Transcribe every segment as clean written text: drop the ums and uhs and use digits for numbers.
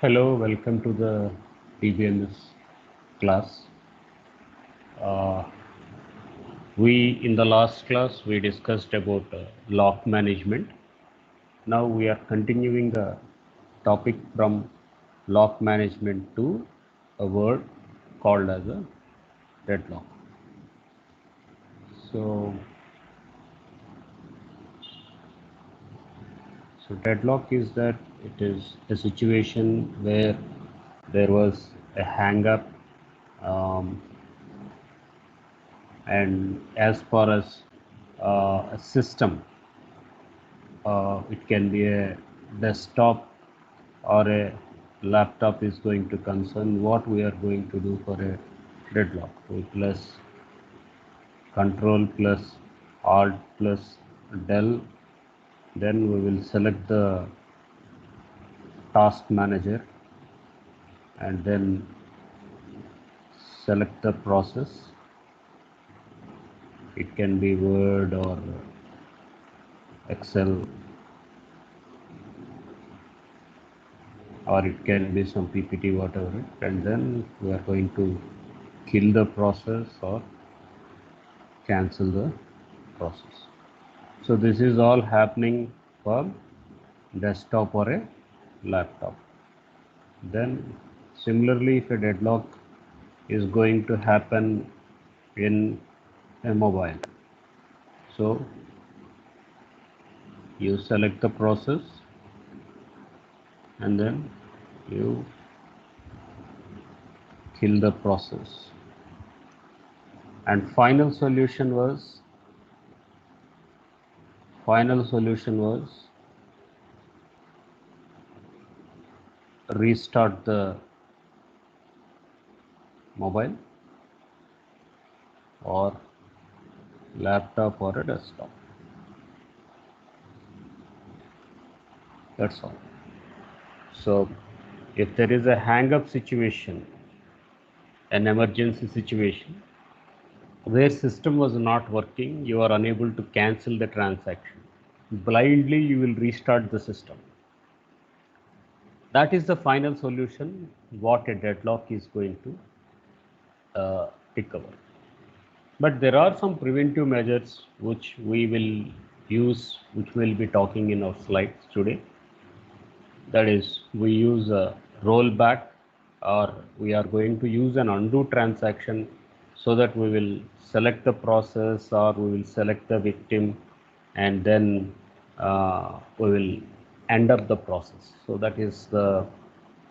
Hello, welcome to the DBMS class. Uh, we in the last class we discussed about lock management. Now we are continuing the topic from lock management to a word called as a deadlock. So, so deadlock is that it is a situation where there was a hang up, um, and as far as a system, it can be a desktop or a laptop is going to concern, what we are going to do for a deadlock. So plus control plus alt plus del, then we will select the task manager and then select the process. It can be Word or Excel, or it can be some PPT, whatever it, and then we are going to kill the process or cancel the process. So this is all happening for desktop or a laptop. Then similarly, if a deadlock is going to happen in a mobile, so you select the process and then you kill the process. And final solution was restart the mobile or laptop or a desktop. That's all. So if there is a hang up situation, an emergency situation where system was not working, you are unable to cancel the transaction, blindly you will restart the system. That is the final solution what a deadlock is going to recover. But there are some preventive measures which we will use, which we'll be talking in our slides today. That is, we use a rollback, or we are going to use an undo transaction, so that we will select the process or we will select the victim, and then we will end up the process. So that is the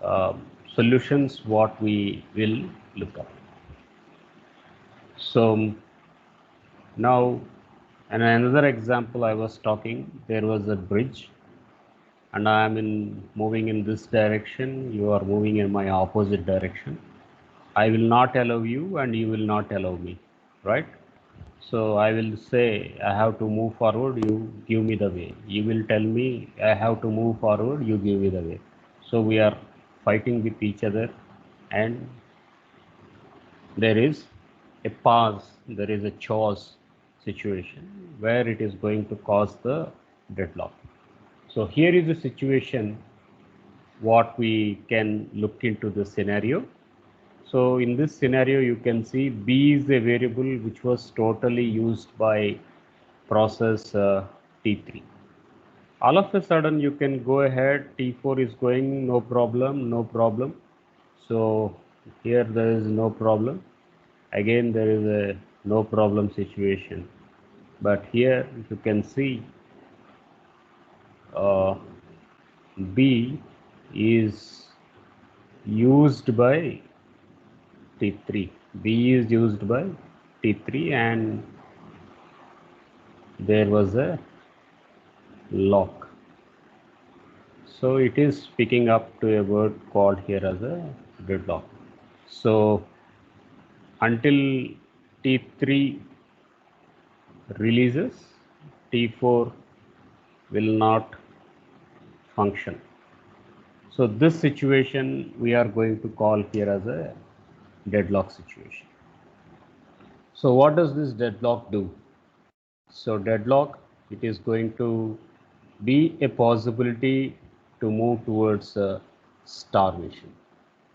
uh, solutions what we will look at. So now, and another example, I was talking, there was a bridge and I am moving in this direction, you are moving in my opposite direction. I will not allow you and you will not allow me, right? So I will say I have to move forward, you give me the way. You will tell me I have to move forward, you give me the way. So we are fighting with each other, and there is a pause, there is a chores situation where it is going to cause the deadlock. So here is a situation what we can look into the scenario. So in this scenario, you can see B is a variable which was totally used by process T3. All of a sudden, you can go ahead, T4 is going, no problem, no problem. So here there is no problem. Again, there is a no problem situation. But here you can see uh, B is used by T3. B is used by T3, and there was a lock. So it is picking up to a word called here as a deadlock. So until T3 releases, T4 will not function. So this situation we are going to call here as a deadlock situation. So what does this deadlock do? So deadlock, it is going to be a possibility to move towards starvation.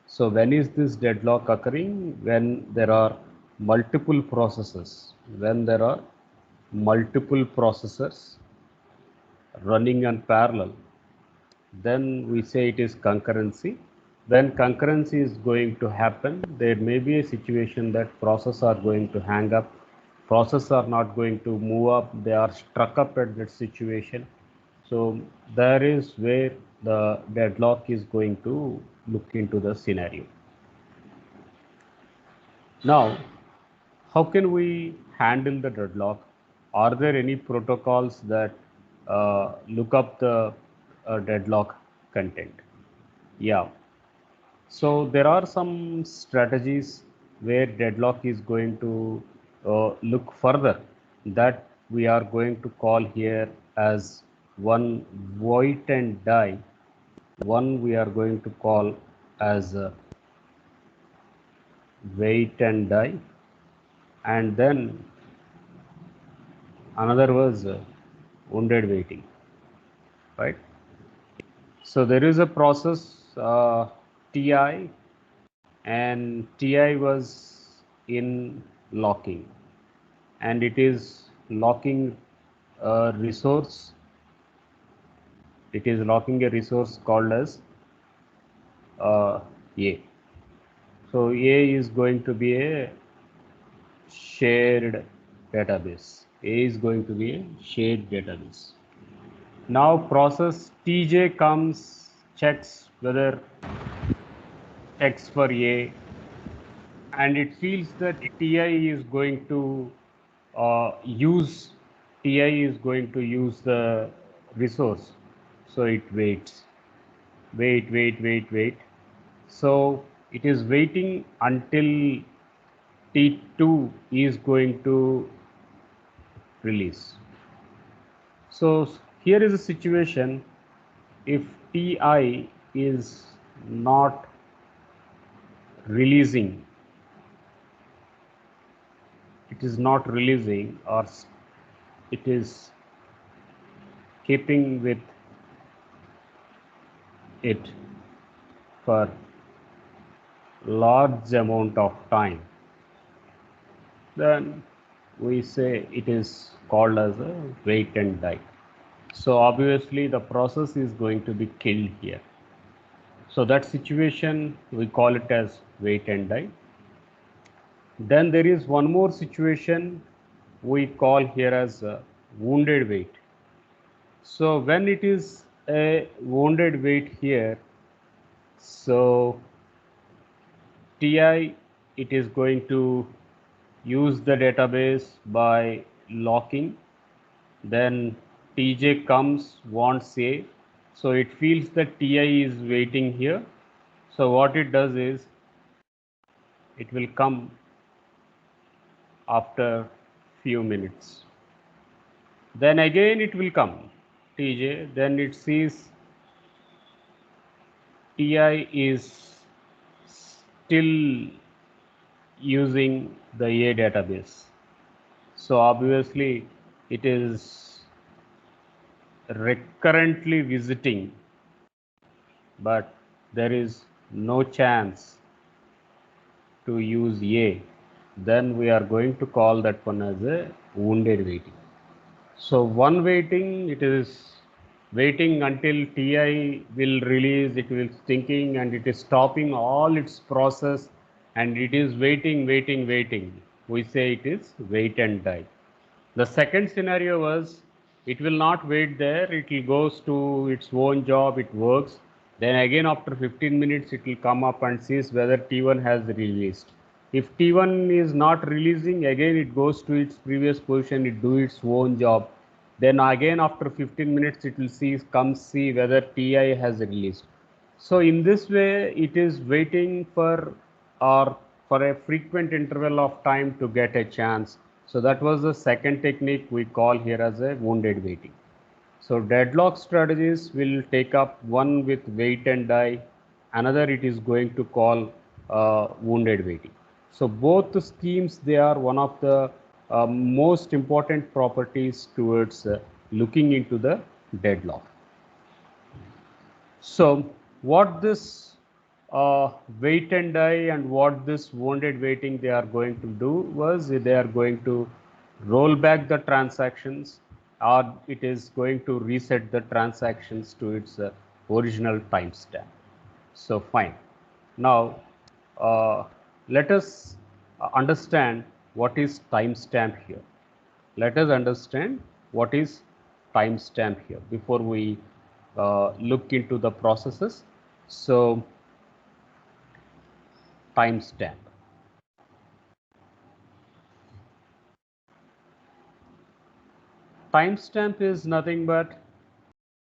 So when is this deadlock occurring? When there are multiple processes, when there are multiple processors running on parallel, then we say it is concurrency. When concurrency is going to happen, there may be a situation that processes are going to hang up, processes are not going to move up, they are struck up at that situation. So there is where the deadlock is going to look into the scenario. Now, how can we handle the deadlock? Are there any protocols that look up the deadlock content? Yeah. So there are some strategies where deadlock is going to look further, that we are going to call here as one wait and die. One we are going to call as wait and die, and then another was wounded waiting, right? So there is a process TI, and TI was in locking, and it is locking a resource. It is locking a resource called as A. So A is going to be a shared database. A is going to be a shared database. Now process TJ comes, checks whether checks for A, and it feels that TI is going to use the resource. So it waits, wait. So it is waiting until T2 is going to release. So here is a situation: if Ti is not releasing, or it is keeping with it for large amount of time, then we say it is called as a wait and die. So obviously the process is going to be killed here. So that situation we call it as wait and die. Then there is one more situation we call here as wounded wait. So when it is a wounded wait here, so TI, it is going to use the database by locking. Then TJ comes, wants A. So it feels that TI is waiting here. So what it does is, it will come after few minutes. Then again it will come, TJ, then it sees TI is still using the A database. So obviously it is recurrently visiting, but there is no chance to use A. Then we are going to call that one as a wounded waiting. So one waiting, it is waiting until TI will release, it will thinking, and it is stopping all its process, and it is waiting. We say it is wait and die. The second scenario was, it will not wait there, it will goes to its own job, it works. Then again after 15 minutes it will come up and sees whether T1 has released. If T1 is not releasing, again it goes to its previous position, it do its own job. Then again after 15 minutes it will see whether TI has released. So in this way it is waiting for a frequent interval of time to get a chance. So that was the second technique we call here as a wounded waiting. So deadlock strategies will take up one with wait and die, another it is going to call wounded waiting. So both the schemes, they are one of the most important properties towards looking into the deadlock. So what this wait and die and what this wounded waiting they are going to do was they are going to roll back the transactions, or it is going to reset the transactions to its original timestamp. So fine. Now uh, let us understand what is timestamp here. Let us understand what is timestamp here before we look into the processes. So timestamp. Timestamp is nothing but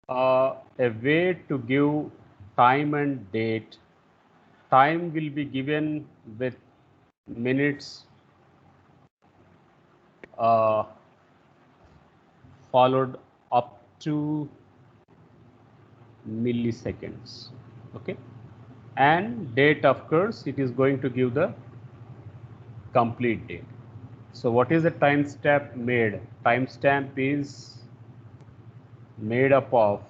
a way to give time and date. Time will be given with minutes uh, followed up to milliseconds. Okay, and date, of course, it is going to give the complete date. So what is a timestamp made? Timestamp is made up of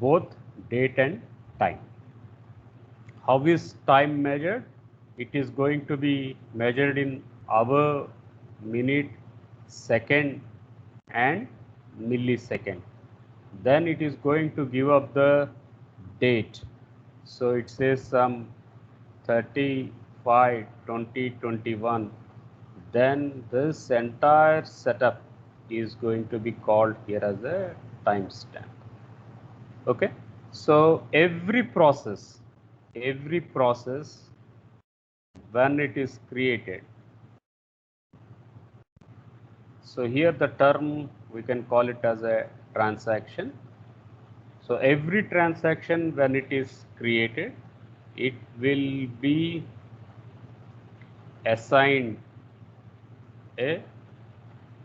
both date and time. How is time measured? It is going to be measured in hour, minute, second, and millisecond. Then it is going to give up the date. So it says some 35, 20, 21. Then this entire setup is going to be called here as a timestamp. Okay, so every process when it is created, so here the term we can call it as a transaction. So every transaction when it is created, it will be assigned a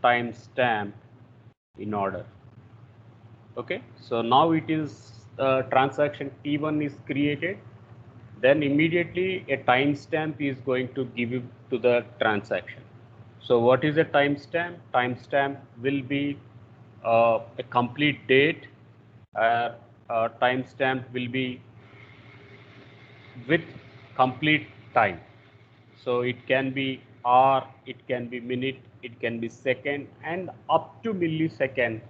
timestamp in order. Okay, so now it is transaction T1 is created, then immediately a timestamp is going to give you to the transaction. So what is a timestamp? Timestamp will be a complete date. Timestamp will be with complete time. So it can be hour, it can be minute, it can be second, and up to millisecond.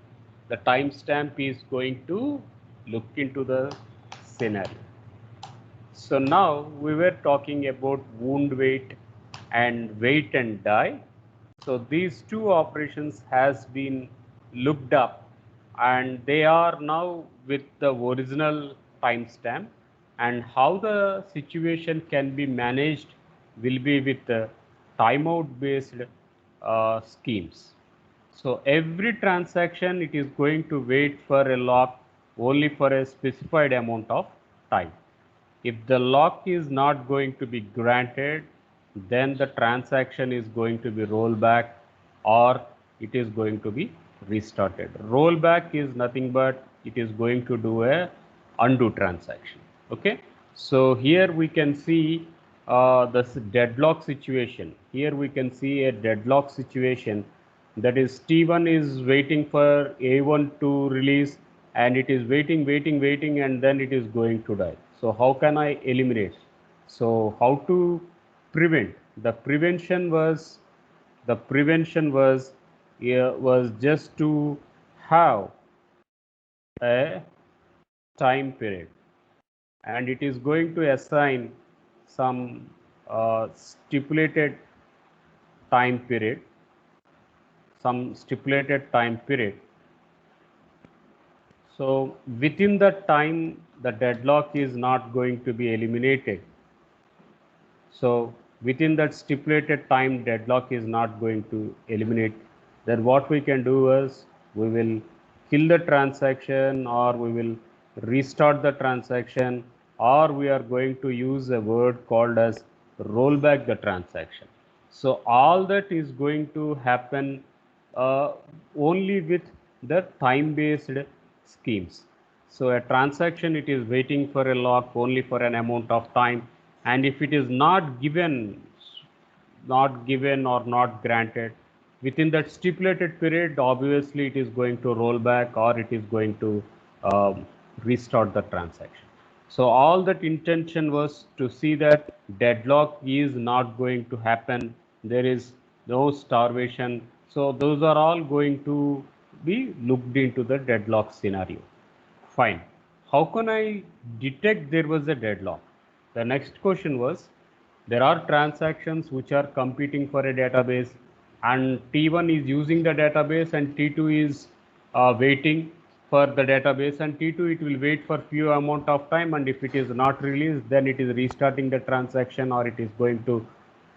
The timestamp is going to look into the scenario. So now we were talking about wound wait and wait and die. So these two operations has been looked up and they are now with the original timestamp, and how the situation can be managed will be with the timeout based schemes. So every transaction it is going to wait for a lock only for a specified amount of time. If the lock is not going to be granted, then the transaction is going to be rolled back or it is going to be restarted. Rollback is nothing but it is going to do a undo transaction. Okay, so here we can see this deadlock situation. Here we can see a deadlock situation, that is T1 is waiting for A1 to release and it is waiting and then it is going to die. So how can I eliminate? So how to prevent? The prevention was just to have a time period, and it is going to assign some stipulated time period, So within that time, the deadlock is not going to be eliminated. So within that stipulated time, deadlock is not going to eliminate. Then what we can do is we will kill the transaction, or we will restart the transaction, or we are going to use a word called as rollback the transaction. So all that is going to happen only with the time-based schemes. So a transaction, it is waiting for a lock only for an amount of time, and if it is not given or not granted within that stipulated period, obviously it is going to roll back or it is going to restart the transaction. So all that intention was to see that deadlock is not going to happen. There is no starvation. So those are all going to be looked into the deadlock scenario. Fine. How can I detect there was a deadlock? The next question was, there are transactions which are competing for a database, and T1 is using the database and T2 is waiting for the database, and T2 it will wait for few amount of time, and if it is not released, then it is restarting the transaction, or it is going to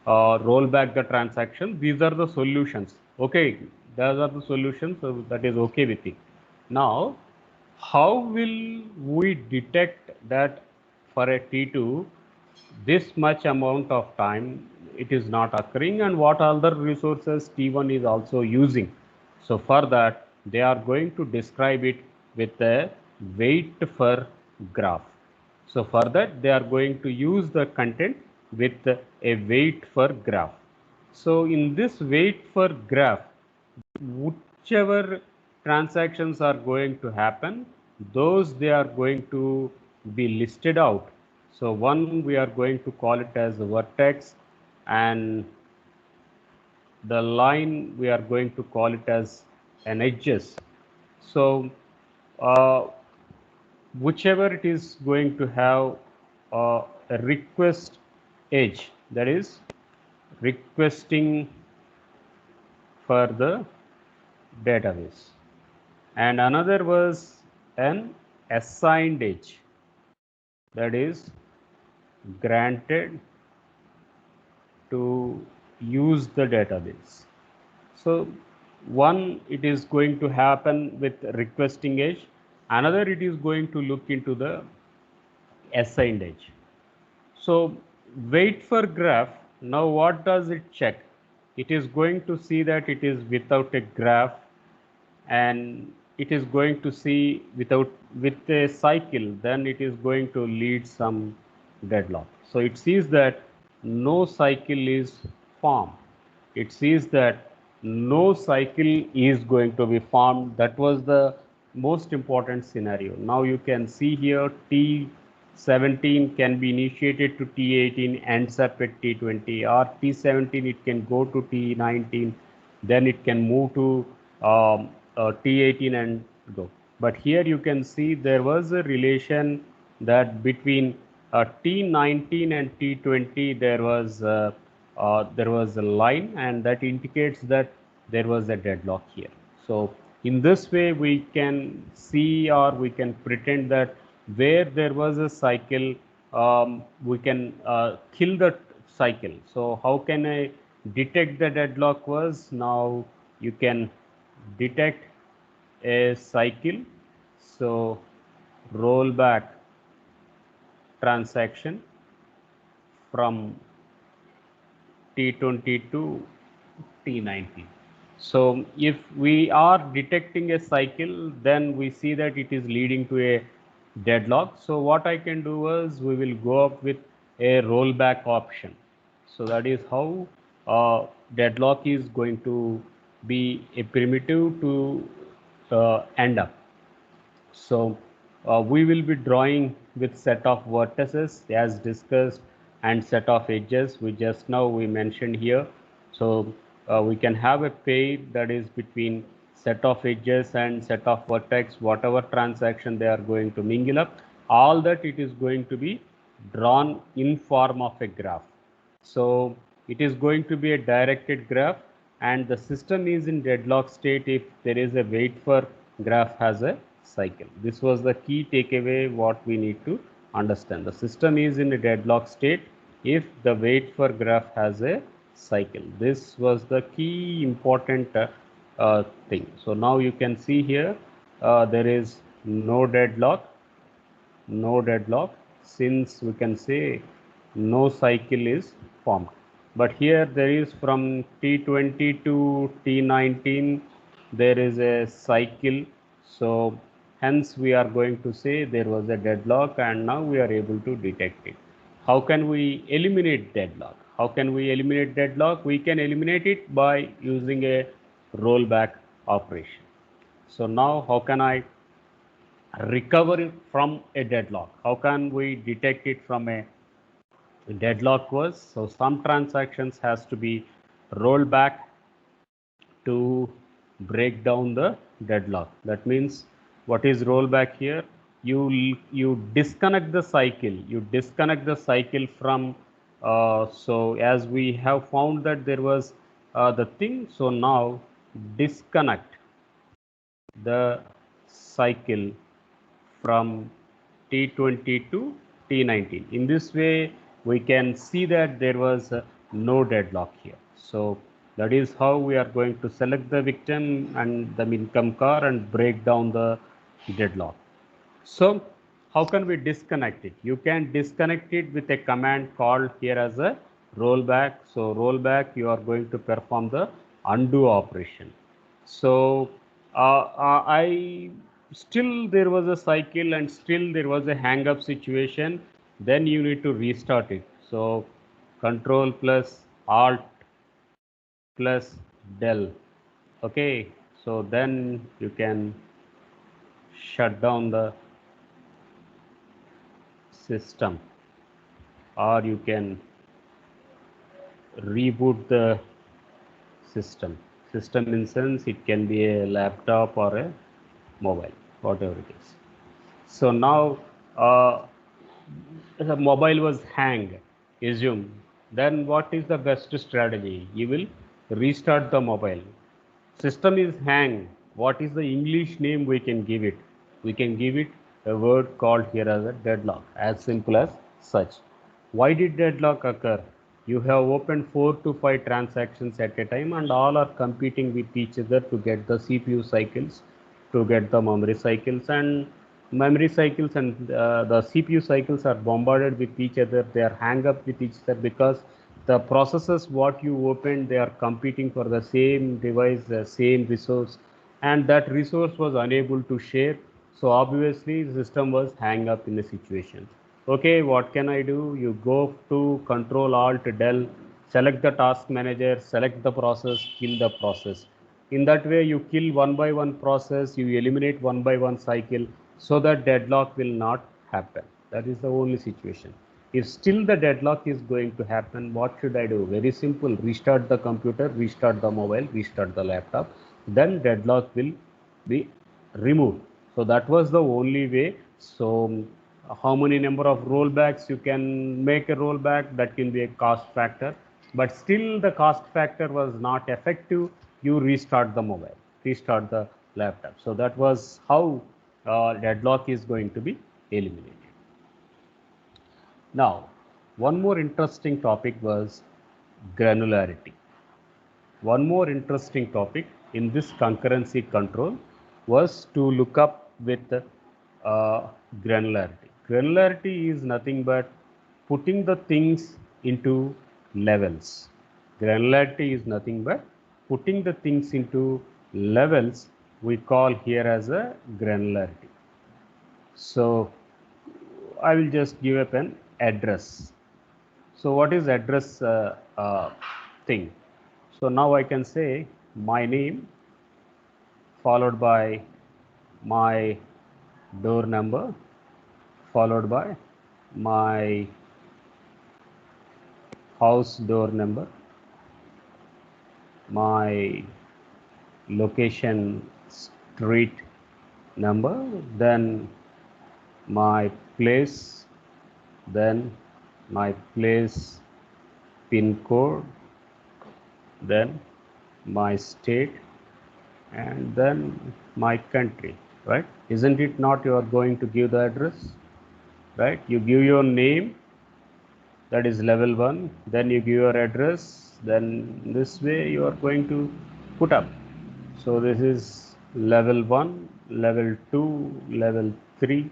roll back the transaction. These are the solutions. Okay, those are the solutions, so that is okay with it. Now, how will we detect that for a T2 this much amount of time it is not occurring, and what other resources T1 is also using? So for that they are going to describe it with a wait for graph. So for that they are going to use the content with a wait for graph. So in this wait for graph, whichever transactions are going to happen, those they are going to be listed out. So one we are going to call it as a vertex, and the line we are going to call it as an edges. So whichever it is going to have a request edge, that is requesting for the database, and another was an assigned edge, that is granted to use the database. So one it is going to happen with requesting edge, another it is going to look into the assigned edge. So wait for graph, now what does it check? It is going to see that it is without a graph, and it is going to see without with a cycle, then it is going to lead some deadlock. So it sees that no cycle is formed. It sees that no cycle is going to be formed. That was the most important scenario. Now you can see here T17 can be initiated to T18, ends up at T20, or T17 it can go to T19, then it can move to T18 and go. But here you can see there was a relation that between T19 and T20 there was a line, and that indicates that there was a deadlock here. So in this way we can see, or we can pretend that where there was a cycle, we can kill the cycle. So how can I detect the deadlock? Was now you can detect a cycle. So roll back transaction from T20 to T19. So if we are detecting a cycle, then we see that it is leading to a deadlock. So what I can do is we will go up with a rollback option. So that is how deadlock is going to be a primitive to end up. So we will be drawing with set of vertices as discussed, and set of edges we just now we mentioned here. So we can have a pair that is between set of edges and set of vertex, whatever transaction they are going to mingle up, all that it is going to be drawn in form of a graph. So it is going to be a directed graph, and the system is in deadlock state if there is a wait for graph has a cycle. This was the key takeaway what we need to understand. The system is in a deadlock state if the wait for graph has a cycle. This was the key important thing. So now you can see here there is no deadlock, since we can say no cycle is formed. But here there is from T20 to T19 there is a cycle. So hence we are going to say there was a deadlock, and now we are able to detect it. How can we eliminate deadlock? How can we eliminate deadlock? We can eliminate it by using a rollback operation. So now how can I recover from a deadlock. How can we detect it from a deadlock was? So some transactions has to be rolled back to break down the deadlock. That means what is rollback here? You disconnect the cycle. You disconnect the cycle from. So as we have found that there was the thing. So now disconnect the cycle from T20 to T19. In this way, we can see that there was no deadlock here. So that is how we are going to select the victim and the income car and break down the deadlock. So how can we disconnect it? You can disconnect it with a command called here as a rollback. So rollback, you are going to perform the undo operation. So I still there was a cycle and still there was a hang up situation. Then you need to restart it. So control plus alt plus del. Okay. So then you can shut down the system, or you can reboot the system. System in sense it can be a laptop or a mobile, whatever it is. So now the mobile was hang, assume. Then what is the best strategy? You will restart the mobile. System is hang. What is the English name we can give it? We can give it a word called here as a deadlock, as simple as such. Why did deadlock occur? You have opened 4 to 5 transactions at a time and all are competing with each other to get the CPU cycles, to get the memory cycles and the CPU cycles are bombarded with each other. They are hang up with each other because the processes what you opened, they are competing for the same device, the same resource, and that resource was unable to share. So obviously the system was hang up in the situation. Okay, what can I do? You go to Control Alt Del, select the task manager, select the process, kill the process. In that way, you kill one by one process, you eliminate one by one cycle, so that deadlock will not happen. That is the only situation. If still the deadlock is going to happen, what should I do? Very simple. Restart the computer, restart the mobile, restart the laptop. Then deadlock will be removed. So that was the only way. So how many number of rollbacks you can make a rollback, that can be a cost factor, but still the cost factor was not effective. You restart the mobile, restart the laptop. So that was how deadlock is going to be eliminated. Now, one more interesting topic was granularity. One more interesting topic in this concurrency control was to look up with granularity. Granularity is nothing but putting the things into levels. Granularity is nothing but putting the things into levels we call here as a granularity. So I will just give up an address. So what is address thing? So now I can say my name followed by my door number followed by my house door number, my location street number, then my place, then my place pin code, then my state, and then my country, right? Isn't it not you are going to give the address, right? You give your name, that is level 1, then you give your address, then this way you are going to put up. So this is level 1, level 2, level 3,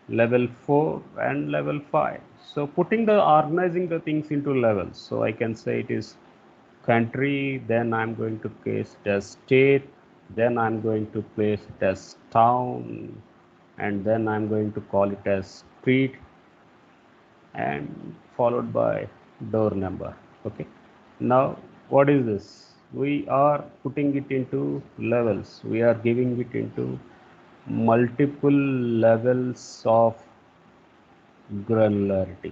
level 4 and level 5. So putting the organizing the things into levels. So I can say it is country, then I'm going to place it as state, then I'm going to place it as town, and then I'm going to call it as street, and followed by door number. Okay, now what is this? We are putting it into levels, we are giving it into multiple levels of granularity.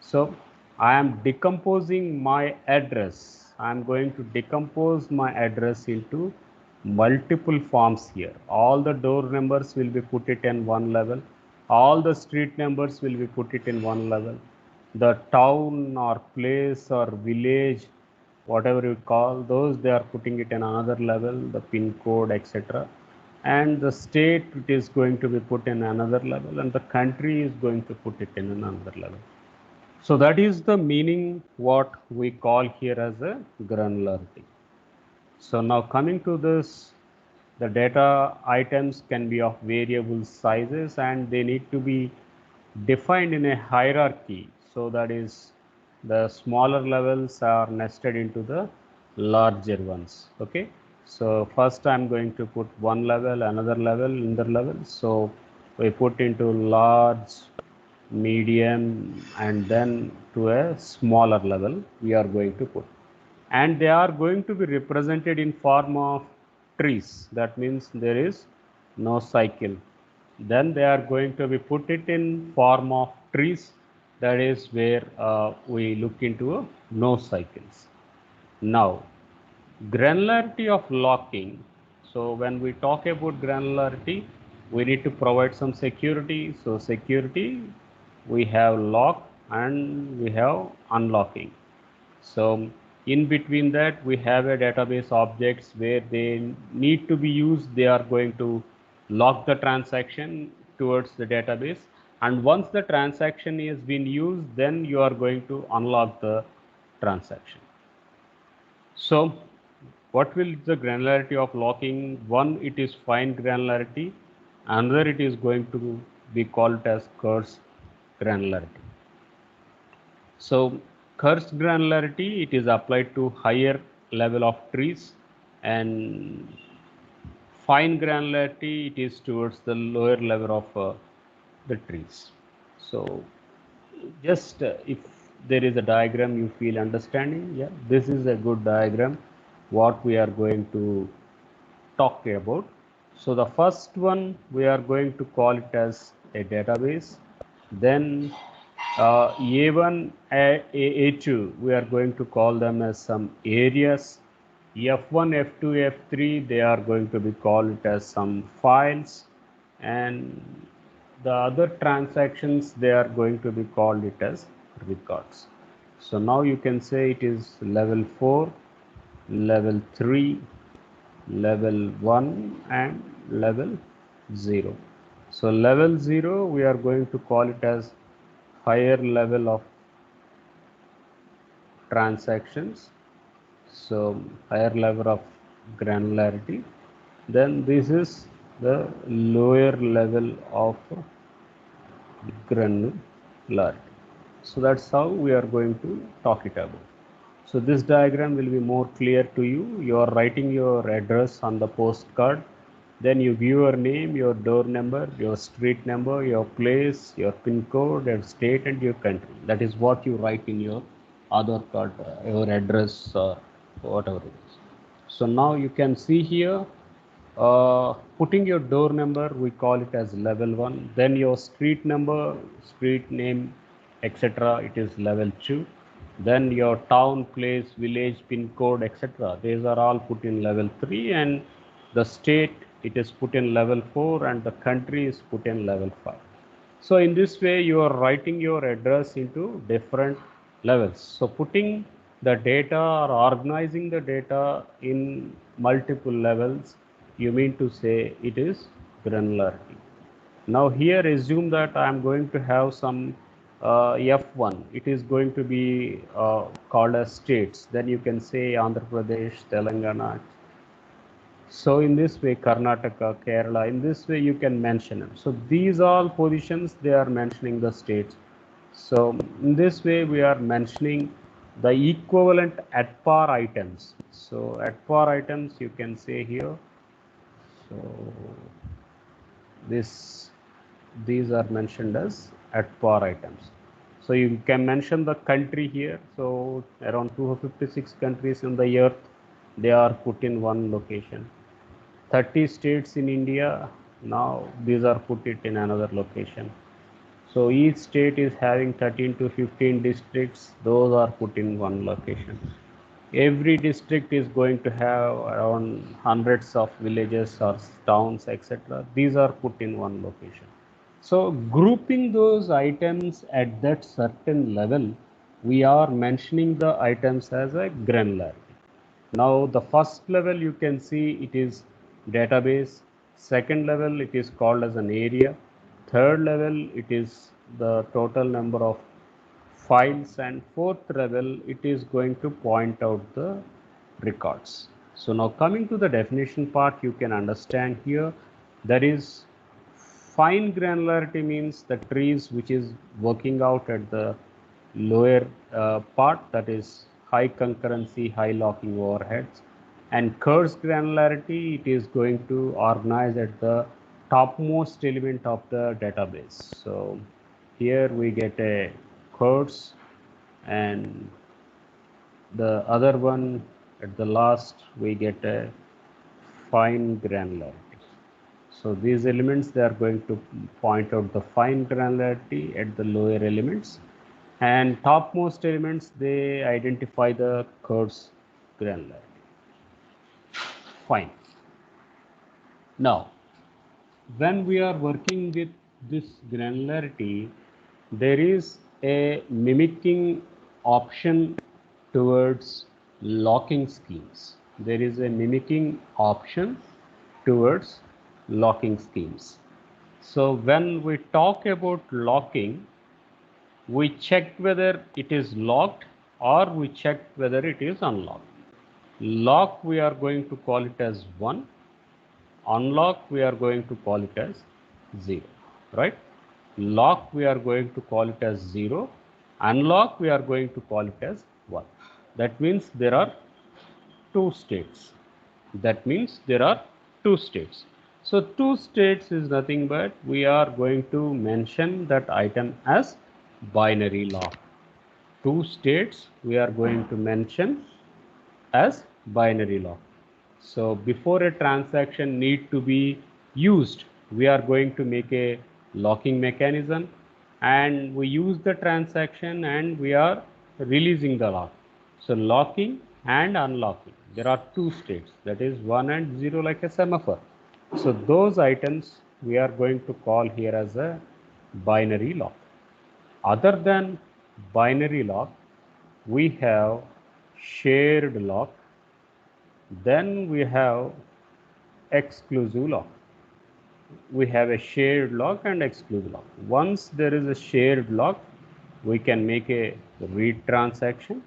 So I am decomposing my address. I am going to decompose my address into multiple forms here. All the door numbers will be put it in one level. All the street numbers will be put it in one level. The town or place or village, whatever you call those, they are putting it in another level, the pin code, etc. And the state, it is going to be put in another level, and the country is going to put it in another level. So that is the meaning what we call here as a granularity. So now coming to this, the data items can be of variable sizes and they need to be defined in a hierarchy. So that is, the smaller levels are nested into the larger ones. Okay. So first I'm going to put one level, another level, another level. So we put into large, medium, and then to a smaller level we are going to put, and they are going to be represented in form of trees. That means there is no cycle. Then they are going to be put it in form of trees. That is where we look into no cycles. Now, granularity of locking. So when we talk about granularity, we need to provide some security. So security, we have lock and we have unlocking. So in between that, we have a database objects where they need to be used. They are going to lock the transaction towards the database. And once the transaction is being used, then you are going to unlock the transaction. So what will the granularity of locking? One, it is fine granularity. Another, it is going to be called as coarse granularity. So cursed granularity, it is applied to higher level of trees, and fine granularity, it is towards the lower level of the trees. So just if there is a diagram you feel understanding, yeah, this is a good diagram what we are going to talk about. So the first one we are going to call it as a database. Then A1, A2, we are going to call them as some areas. F1, F2, F3, they are going to be called as some files, and the other transactions, they are going to be called it as records. So now you can say it is level 4, level 3, level 1, and level 0. So level 0, we are going to call it as higher level of transactions. So higher level of granularity. Then this is the lower level of granularity. So that's how we are going to talk it about. So this diagram will be more clear to you. You are writing your address on the postcard. Then you give your name, your door number, your street number, your place, your pin code, your state, and your country. That is what you write in your Aadhaar card, your address, or whatever it is. So now you can see here, putting your door number, we call it as level 1. Then your street number, street name, etc., it is level 2. Then your town, place, village, pin code, etc., these are all put in level 3, and the state, it is put in level 4, and the country is put in level 5. So in this way, you are writing your address into different levels. So putting the data or organizing the data in multiple levels, you mean to say it is granularity. Now here assume that I am going to have some F1. It is going to be called as states. Then you can say Andhra Pradesh, Telangana. So in this way, Karnataka, Kerala, in this way you can mention them. So these all positions, they are mentioning the states. So in this way, we are mentioning the equivalent at par items. So at par items, you can say here. So this, these are mentioned as at par items. So you can mention the country here. So around 256 countries in the earth, they are put in one location. 30 states in India, Now these are put it in another location. So each state is having 13 to 15 districts. Those are put in one location. Every district is going to have around hundreds of villages or towns, etc. These are put in one location. So grouping those items at that certain level, we are mentioning the items as a granularity. Now the first level you can see it is database, second level it is called as an area, third level it is the total number of files, and fourth level it is going to point out the records. So now coming to the definition part, you can understand here there is fine granularity means the trees which is working out at the lower part, that is high concurrency, high locking overheads, and coarse granularity it is going to organize at the topmost element of the database. So here we get a coarse, and the other one at the last we get a fine granularity. So these elements they are going to point out the fine granularity at the lower elements, and topmost elements they identify the coarse granularity. Fine. Now when we are working with this granularity, there is a mimicking option towards locking schemes. There is a mimicking option towards locking schemes. So when we talk about locking, we check whether it is locked or we check whether it is unlocked. Lock we are going to call it as 1, unlock we are going to call it as 0, right? Lock we are going to call it as 0, unlock we are going to call it as 1. That means there are two states. That means there are two states. So two states is nothing but we are going to mention that item as binary lock. Two states we are going to mention as binary lock. So before a transaction need to be used, we are going to make a locking mechanism, and we use the transaction and we are releasing the lock. So locking and unlocking, there are two states, that is 1 and 0, like a semaphore. So those items we are going to call here as a binary lock. Other than binary lock, we have shared lock, then we have exclusive lock. We have a shared lock and exclusive lock. Once there is a shared lock, we can make a read transaction.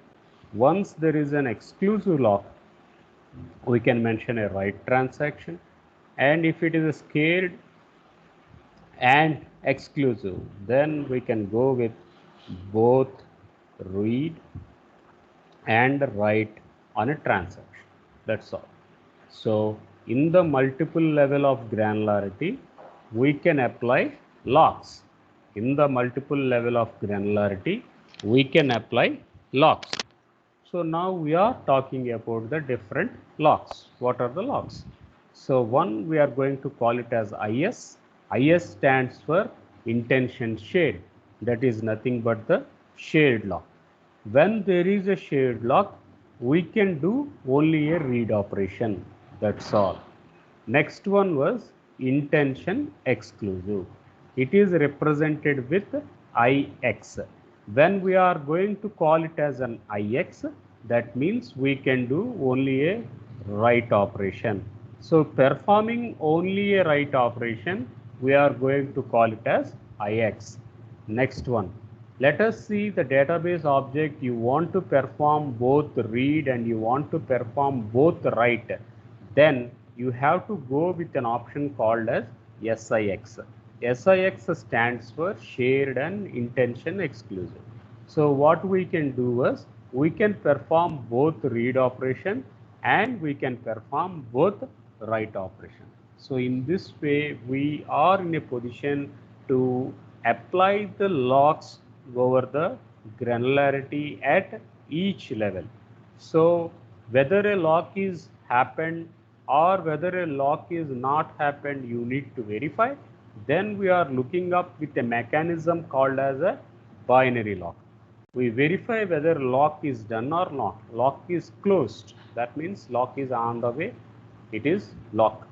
Once there is an exclusive lock, we can mention a write transaction. And if it is a shared and exclusive, then we can go with both read and write on a transaction. That's all. So in the multiple level of granularity, we can apply locks. In the multiple level of granularity, we can apply locks. So now we are talking about the different locks. What are the locks? So one we are going to call it as IS. IS stands for intention shared. That is nothing but the shared lock. When there is a shared lock, we can do only a read operation. That's all. Next one was intention exclusive. It is represented with IX. When we are going to call it as an IX, that means we can do only a write operation. So performing only a write operation, we are going to call it as IX. Next one. Let us see the database object. You want to perform both read and you want to perform both write. Then you have to go with an option called as SIX. SIX stands for shared and intention exclusive. So what we can do is we can perform both read operation and we can perform both write operation. So in this way we are in a position to apply the locks over the granularity at each level. So whether a lock is happened or whether a lock is not happened, you need to verify. Then we are looking up with a mechanism called as a binary lock. We verify whether lock is done or not. Lock is closed, that means lock is on the way, it is lock.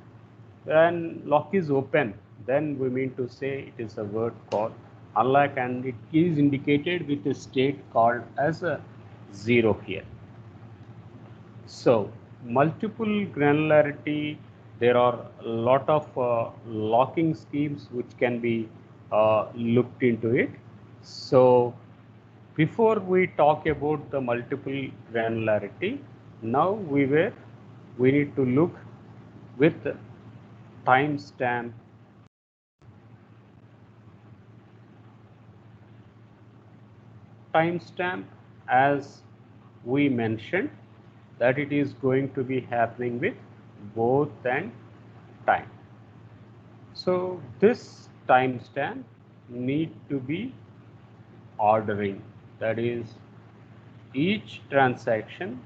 When lock is open, then we mean to say it is a word called unlock, and it is indicated with a state called as a 0 here. So multiple granularity, there are a lot of locking schemes which can be looked into it. So before we talk about the multiple granularity, now we need to look with timestamp. Timestamp, as we mentioned, that it is going to be happening with both and time. So this timestamp need to be ordering, that is each transaction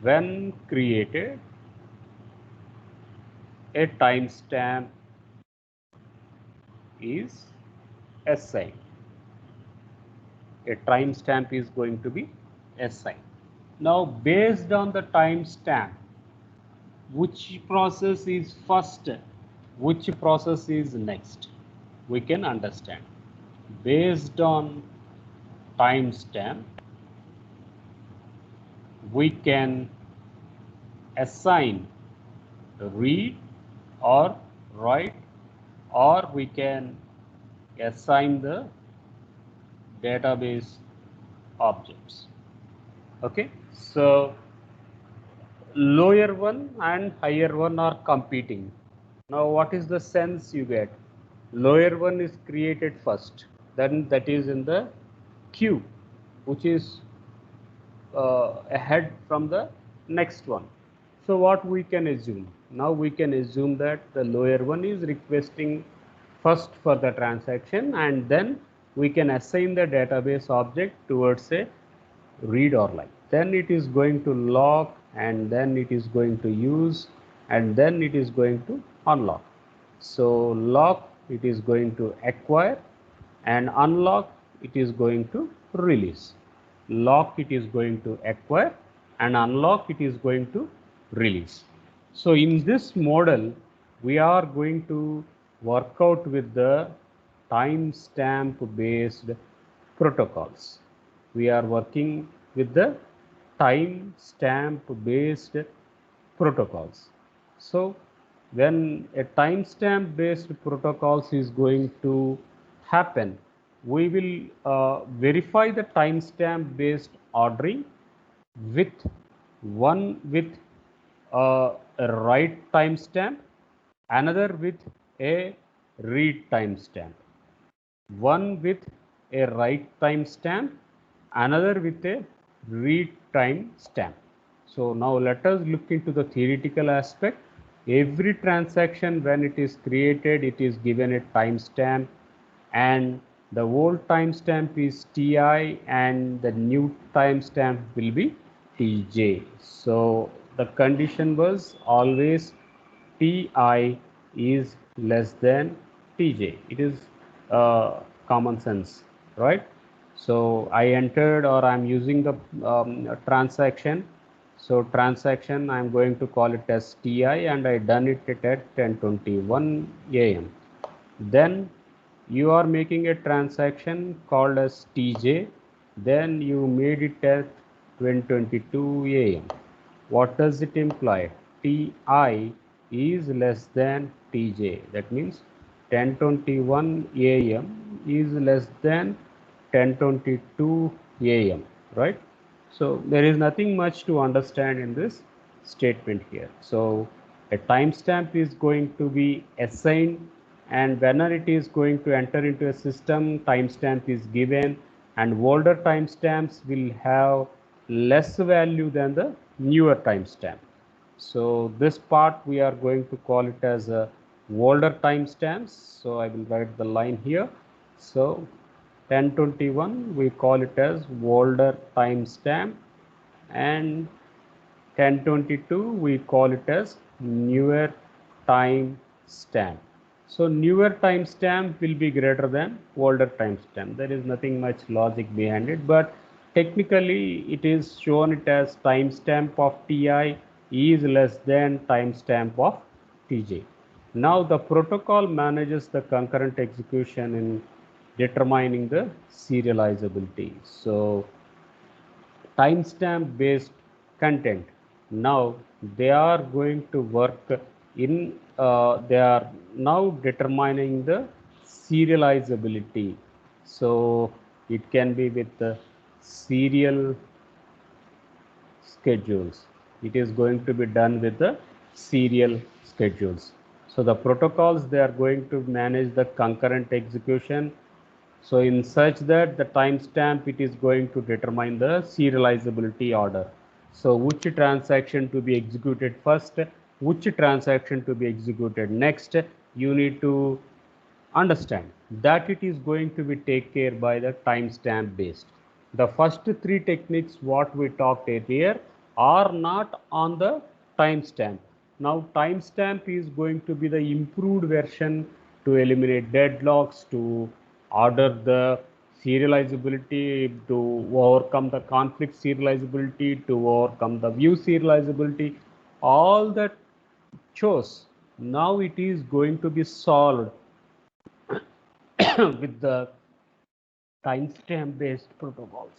when created, a timestamp is assigned. A timestamp is going to be assigned. Now based on the timestamp, which process is first, which process is next, we can understand. Based on timestamp, we can assign read or write, or we can assign the database objects. Okay, so lower one and higher one are competing. Now what is the sense you get? Lower one is created first, then that is in the queue, which is ahead from the next one. So what we can assume? Now we can assume that the lower one is requesting first for the transaction, and then we can assign the database object towards a read or write. Then it is going to lock, and then it is going to use, and then it is going to unlock. So lock, it is going to acquire, and unlock, it is going to release. Lock, it is going to acquire, and unlock, it is going to release. So in this model, we are going to work out with the timestamp based protocols. We are working with the timestamp based protocols. So when a timestamp based protocols is going to happen, we will verify the timestamp based ordering with one with a write timestamp, another with a read timestamp, one with a write timestamp, another with a read timestamp. So now let us look into the theoretical aspect. Every transaction, when it is created, it is given a timestamp, and the old timestamp is Ti and the new timestamp will be Tj. So the condition was always Ti is less than Tj. It is common sense, right? So I entered, or I'm using the transaction. So transaction, I'm going to call it as Ti, and I done it at 10:21 a.m. Then you are making a transaction called as Tj, then you made it at 10:22 a.m. What does it imply? Ti is less than Tj. That means 10:21 a.m. is less than 10:22 a.m. Right? So there is nothing much to understand in this statement here. So a timestamp is going to be assigned, and whenever it is going to enter into a system, timestamp is given, and older timestamps will have less value than the newer timestamp. So this part we are going to call it as a older timestamps. So I will write the line here. So 10:21 we call it as older timestamp, and 1022 we call it as newer time stamp. So newer timestamp will be greater than older timestamp. There is nothing much logic behind it, but technically it is shown it as timestamp of Ti is less than timestamp of Tj. Now the protocol manages the concurrent execution in determining the serializability. So timestamp based content, now they are going to work in they are now determining the serializability. So it can be with the serial schedules. It is going to be done with the serial schedules. So the protocols, they are going to manage the concurrent execution, so in such that the timestamp it is going to determine the serializability order. So which transaction to be executed first, which transaction to be executed next, you need to understand that it is going to be take care by the timestamp based. The first three techniques what we talked earlier are not on the timestamp. Now timestamp is going to be the improved version to eliminate deadlocks, to order the serializability, to overcome the conflict serializability, to overcome the view serializability. All that chose now it is going to be solved with the timestamp based protocols.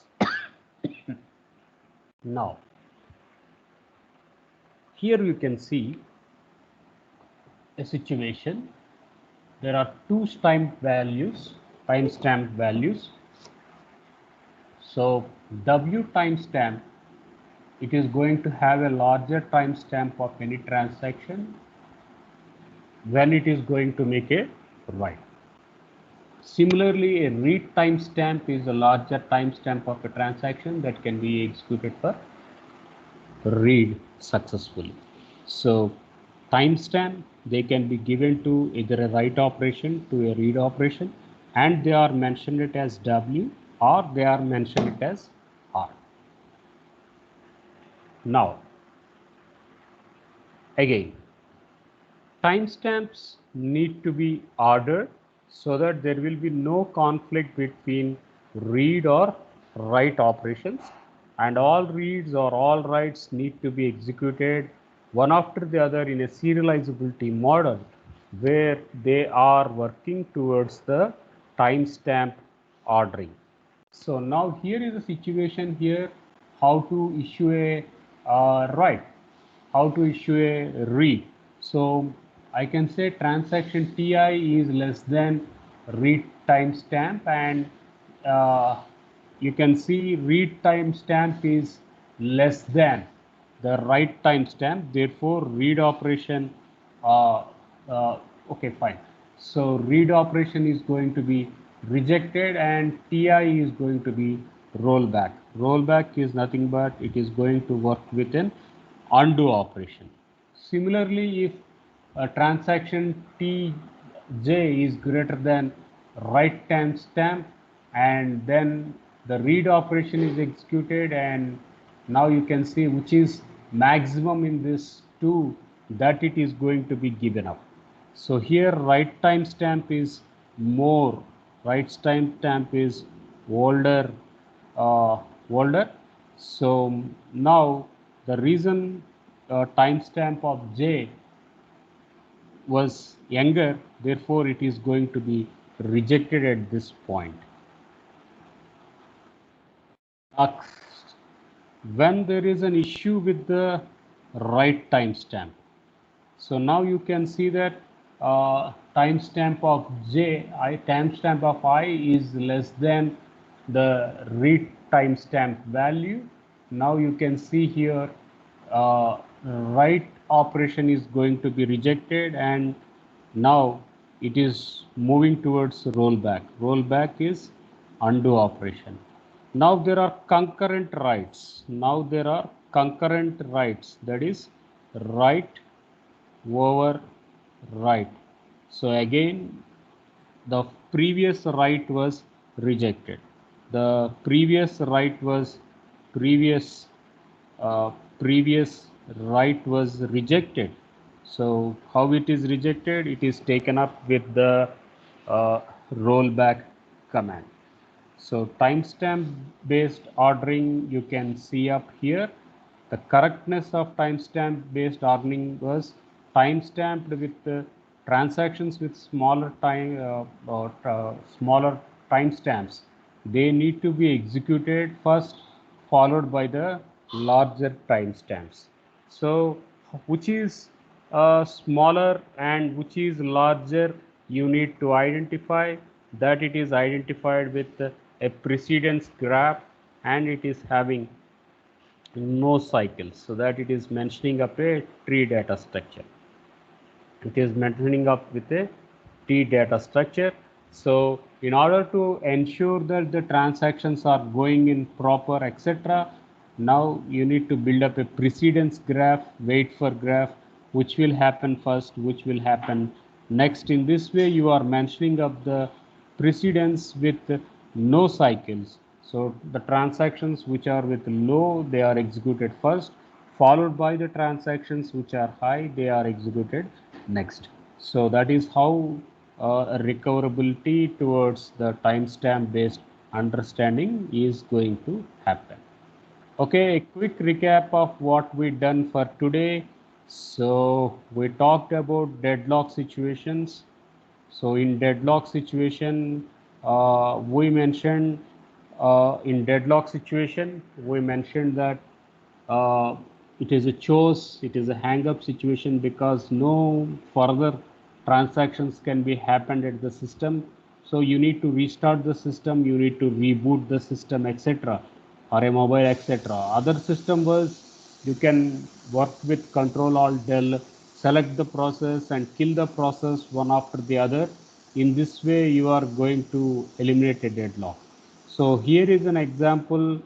Now, here you can see a situation. There are two timestamp values. So W timestamp, it is going to have a larger timestamp of any transaction when it is going to make a write. Similarly, a read timestamp is a larger timestamp of a transaction that can be executed for read successfully. So timestamp, they can be given to either a write operation to a read operation, and they are mentioned it as W or they are mentioned it as R. Now again, timestamps need to be ordered so that there will be no conflict between read or write operations, and all reads or all writes need to be executed one after the other in a serializability model where they are working towards the timestamp ordering. So now here is a situation here, how to issue a write, how to issue a read. So I can say transaction Ti is less than read timestamp, and you can see read timestamp is less than the write timestamp. Therefore, read operation. Uh, okay, fine. So read operation is going to be rejected, and Ti is going to be rollback. Rollback is nothing but it is going to work with an undo operation. Similarly, if a transaction Tj is greater than write timestamp, and then the read operation is executed, and now you can see which is maximum in this two, that it is going to be given up. So here write timestamp is more, write timestamp is older, older. So now the reason timestamp of J was younger, therefore it is going to be rejected at this point. When there is an issue with the write timestamp, so now you can see that timestamp of timestamp of I is less than the read timestamp value. Now you can see here write operation is going to be rejected, and now it is moving towards rollback. Rollback is undo operation. Now there are concurrent writes. Now there are concurrent writes, that is write over write. So again, the previous write was rejected. The previous write was previous previous write was rejected. So how it is rejected? It is taken up with the uh, rollback command. So timestamp based ordering you can see up here. The correctness of timestamp based ordering was timestamped with transactions with smaller time or smaller timestamps. They need to be executed first, followed by the larger timestamps. So which is smaller and which is larger, you need to identify that. It is identified with a precedence graph and it is having no cycles, so that it is mentioning up a tree data structure. It is mentioning up with a T data structure. So in order to ensure that the transactions are going in proper, etc., now you need to build up a precedence graph, wait for graph, which will happen first, which will happen next. In this way, you are mentioning up the precedence with no cycles. So the transactions which are with low, they are executed first, followed by the transactions which are high, they are executed next. So that is how recoverability towards the timestamp based understanding is going to happen. Okay, a quick recap of what we done for today. So we talked about deadlock situations. So in deadlock situation, in deadlock situation, we mentioned that uh, it is a chose, it is a hang up situation because no further transactions can be happened at the system. So you need to restart the system, you need to reboot the system, etc., or a mobile, etc. Other system was you can work with Control Alt Del, select the process and kill the process one after the other. In this way, you are going to eliminate a deadlock. So here is an example.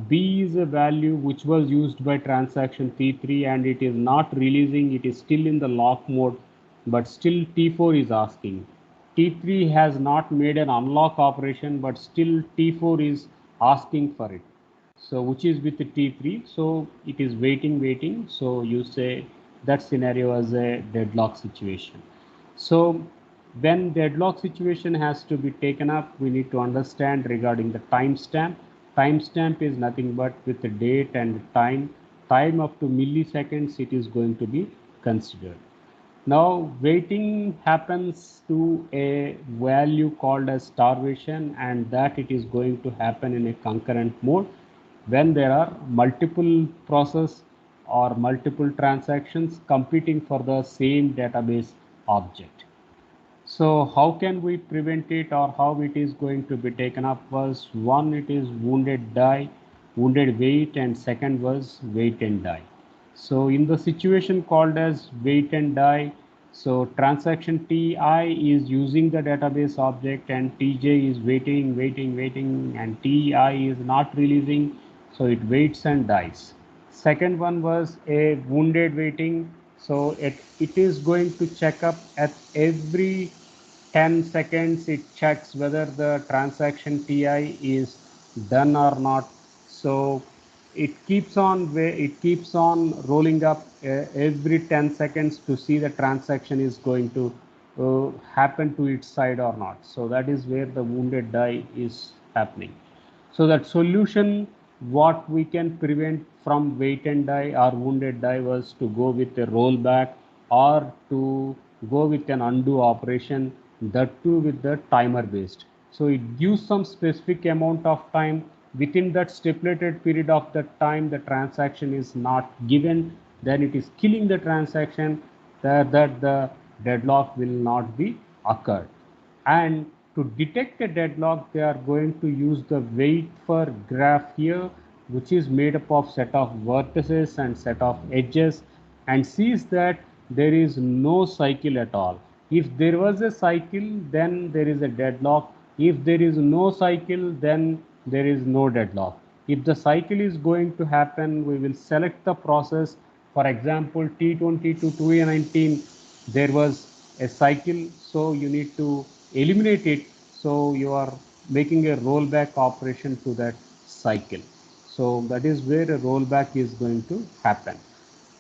B is a value which was used by transaction T3 and it is not releasing, it is still in the lock mode, but still T4 is asking. T3 has not made an unlock operation, but still T4 is asking for it. So which is with the T3, so it is waiting. So you say that scenario as a deadlock situation. So when deadlock situation has to be taken up, we need to understand regarding the timestamp. Timestamp is nothing but with the date and time up to milliseconds it is going to be considered. Now waiting happens to a value called as starvation, and that it is going to happen in a concurrent mode when there are multiple process or multiple transactions competing for the same database object. So how can we prevent it or how it is going to be taken up was one, it is wounded wait, and second was wait and die. So in the situation called as wait and die, so transaction Ti is using the database object and Tj is waiting and Ti is not releasing, so it waits and dies. Second one was a wounded waiting, so it is going to check up at every 10 seconds. It checks whether the transaction TI is done or not. So it keeps on rolling up every 10 seconds to see the transaction is going to happen to its side or not. So that is where the wounded die is happening. So that solution, what we can prevent from wait and die or wounded die was to go with a rollback or to go with an undo operation, that too with the timer based. So it gives some specific amount of time. Within that stipulated period of the time the transaction is not given, then it is killing the transaction, that the deadlock will not be occurred. And to detect a deadlock, they are going to use the wait for graph here, which is made up of set of vertices and set of edges, and sees that there is no cycle at all. If there was a cycle, then there is a deadlock. If there is no cycle, then there is no deadlock. If the cycle is going to happen, we will select the process. For example, T20 to 2A19, there was a cycle, so you need to eliminate it. So you are making a rollback operation to that cycle. So that is where a rollback is going to happen.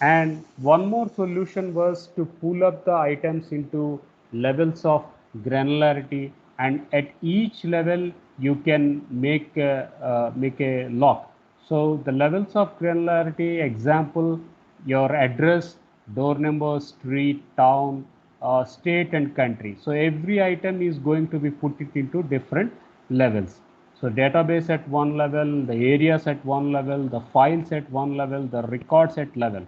And one more solution was to pull up the items into levels of granularity, and at each level you can make a lock. So the levels of granularity, example, your address, door number, street, town, state and country. So every item is going to be put it into different levels. So database at one level, the areas at one level, the files at one level, the records at level.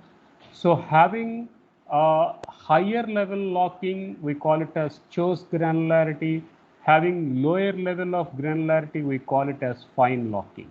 So having higher level locking, we call it as choice granularity. Having lower level of granularity, we call it as fine locking.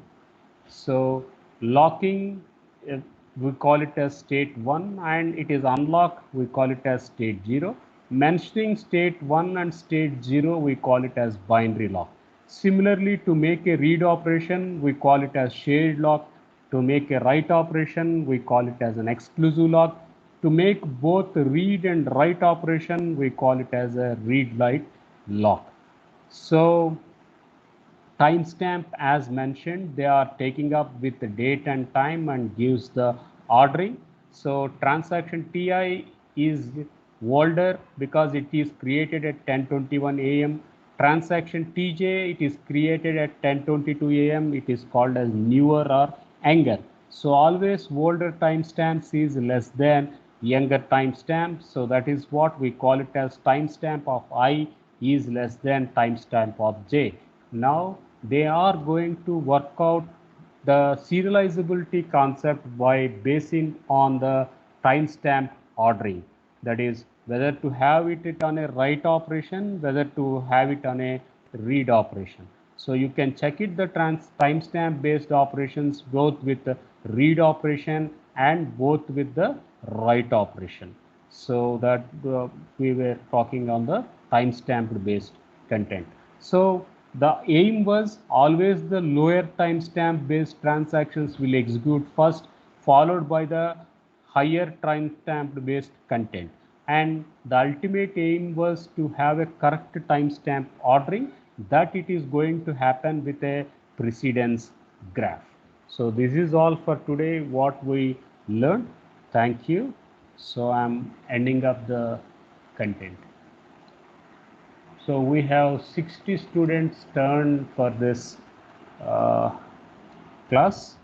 So locking, uh, we call it as state 1, and it is unlock, we call it as state 0. Mentioning state 1 and state 0, we call it as binary lock. Similarly, to make a read operation, we call it as shared lock. To make a write operation, we call it as an exclusive lock. To make both read and write operation, we call it as a read-write lock. So timestamp, as mentioned, they are taking up with the date and time and gives the ordering. So transaction TI is older because it is created at 10:21 a.m. Transaction TJ, it is created at 10:22 a.m. It is called as newer or younger. So always older timestamps is less than younger timestamp. So that is what we call it as timestamp of I is less than timestamp of J. Now they are going to work out the serializability concept by basing on the timestamp ordering. That is, whether to have it on a write operation, whether to have it on a read operation. So you can check it the timestamp based operations both with the read operation and both with the write operation. So that we were talking on the timestamp based content. So the aim was always the lower timestamp based transactions will execute first, followed by the higher timestamp based content. And the ultimate aim was to have a correct timestamp ordering, that it is going to happen with a precedence graph. So this is all for today what we learned. Thank you. So I'm ending up the content. So we have 60 students turned for this uh, class.